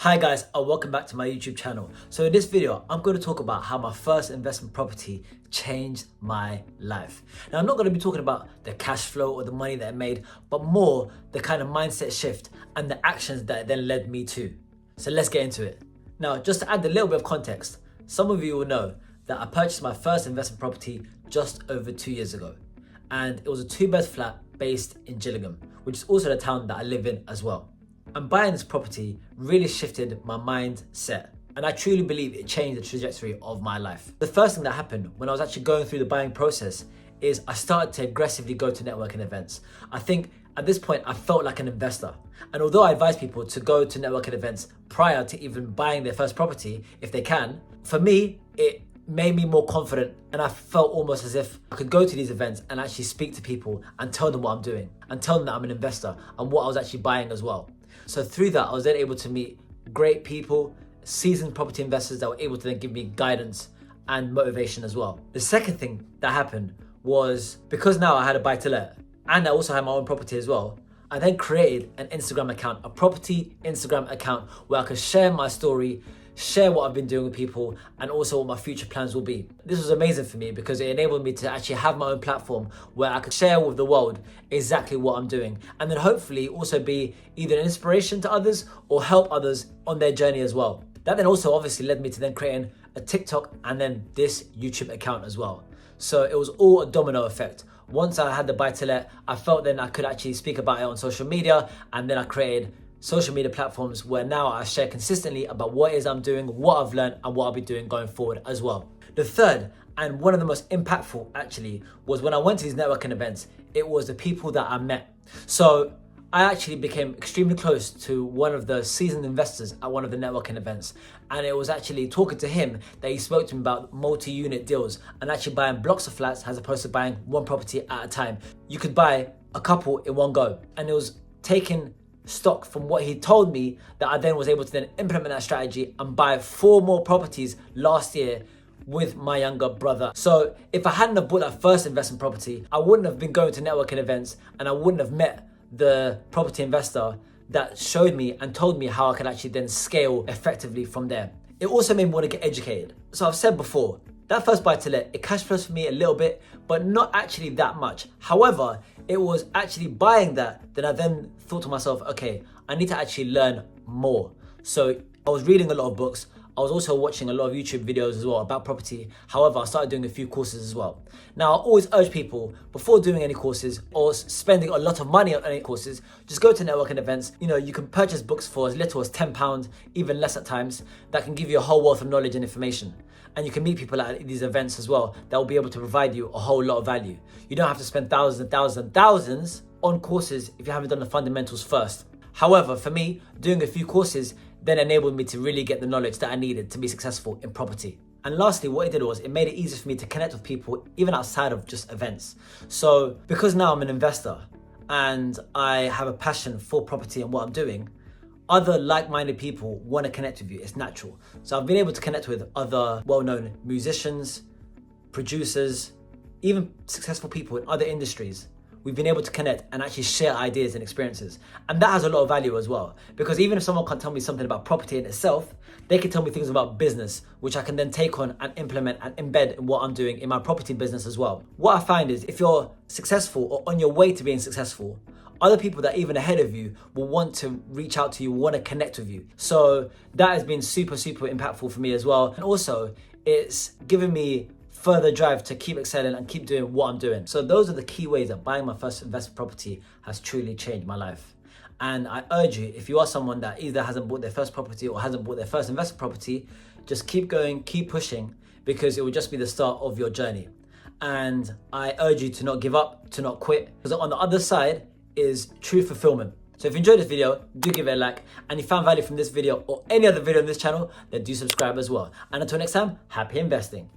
Hi guys, and welcome back to my YouTube channel. So in this video, I'm going to talk about how my first investment property changed my life. Now I'm not going to be talking about the cash flow or the money that I made, but more the kind of mindset shift and the actions that it then led me to. So let's get into it. Now, just to add a little bit of context, some of you will know that I purchased my first investment property just over 2 years ago. And it was a 2-bed flat based in Gillingham, which is also the town that I live in as well. And buying this property really shifted my mindset, and I truly believe it changed the trajectory of my life. The first thing that happened when I was actually going through the buying process is I started to aggressively go to networking events. I think at this point I felt like an investor, and although I advise people to go to networking events prior to even buying their first property if they can, for me it made me more confident, and I felt almost as if I could go to these events and actually speak to people and tell them what I'm doing and tell them that I'm an investor and what I was actually buying as well. So through that, I was then able to meet great people, seasoned property investors that were able to then give me guidance and motivation as well. The second thing that happened was, because now I had a buy to let and I also had my own property as well, I then created an Instagram account, a property Instagram account where I could share my story, share what I've been doing with people, and also what my future plans will be. This was amazing for me because it enabled me to actually have my own platform where I could share with the world exactly what I'm doing, and then hopefully also be either an inspiration to others or help others on their journey as well. That then also obviously led me to then creating a TikTok and then this YouTube account as well. So it was all a domino effect. Once I had the buy to let, I felt then I could actually speak about it on social media, and then I created social media platforms where now I share consistently about what it is I'm doing, what I've learned, and what I'll be doing going forward as well. The third, and one of the most impactful actually, was when I went to these networking events, it was the people that I met. So I actually became extremely close to one of the seasoned investors at one of the networking events. And it was actually talking to him that he spoke to me about multi-unit deals and actually buying blocks of flats as opposed to buying one property at a time. You could buy a couple in one go. And it was taking stock from what he told me that I then was able to then implement that strategy and buy 4 more properties last year with my younger brother. So if I hadn't have bought that first investment property, I wouldn't have been going to networking events, and I wouldn't have met the property investor that showed me and told me how I could actually then scale effectively from there. It also made me want to get educated. So I've said before, that first buy to let, it cash flows for me a little bit, but not actually that much. However, it was actually buying that I then thought to myself, okay, I need to actually learn more. So I was reading a lot of books. I was also watching a lot of YouTube videos as well about property. However, I started doing a few courses as well. Now, I always urge people, before doing any courses or spending a lot of money on any courses, just go to networking events. You know, you can purchase books for as little as £10, even less at times, that can give you a whole wealth of knowledge and information. And you can meet people at these events as well that will be able to provide you a whole lot of value. You don't have to spend thousands and thousands and thousands on courses if you haven't done the fundamentals first. However, for me, doing a few courses then enabled me to really get the knowledge that I needed to be successful in property. And lastly, what it did was it made it easier for me to connect with people even outside of just events. So because now I'm an investor and I have a passion for property and what I'm doing, other like-minded people want to connect with you. It's natural. So I've been able to connect with other well-known musicians, producers, even successful people in other industries. We've been able to connect and actually share ideas and experiences. And that has a lot of value as well. Because even if someone can't tell me something about property in itself, they can tell me things about business, which I can then take on and implement and embed in what I'm doing in my property business as well. What I find is if you're successful or on your way to being successful, other people that are even ahead of you will want to reach out to you, want to connect with you. So that has been super, super impactful for me as well. And also it's given me further drive to keep excelling and keep doing what I'm doing. So those are the key ways that buying my first investment property has truly changed my life. And I urge you, if you are someone that either hasn't bought their first property or hasn't bought their first investment property, just keep going, keep pushing, because it will just be the start of your journey. And I urge you to not give up, to not quit, because on the other side is true fulfillment. So if you enjoyed this video, do give it a like. And if you found value from this video or any other video on this channel, then do subscribe as well. And until next time, happy investing.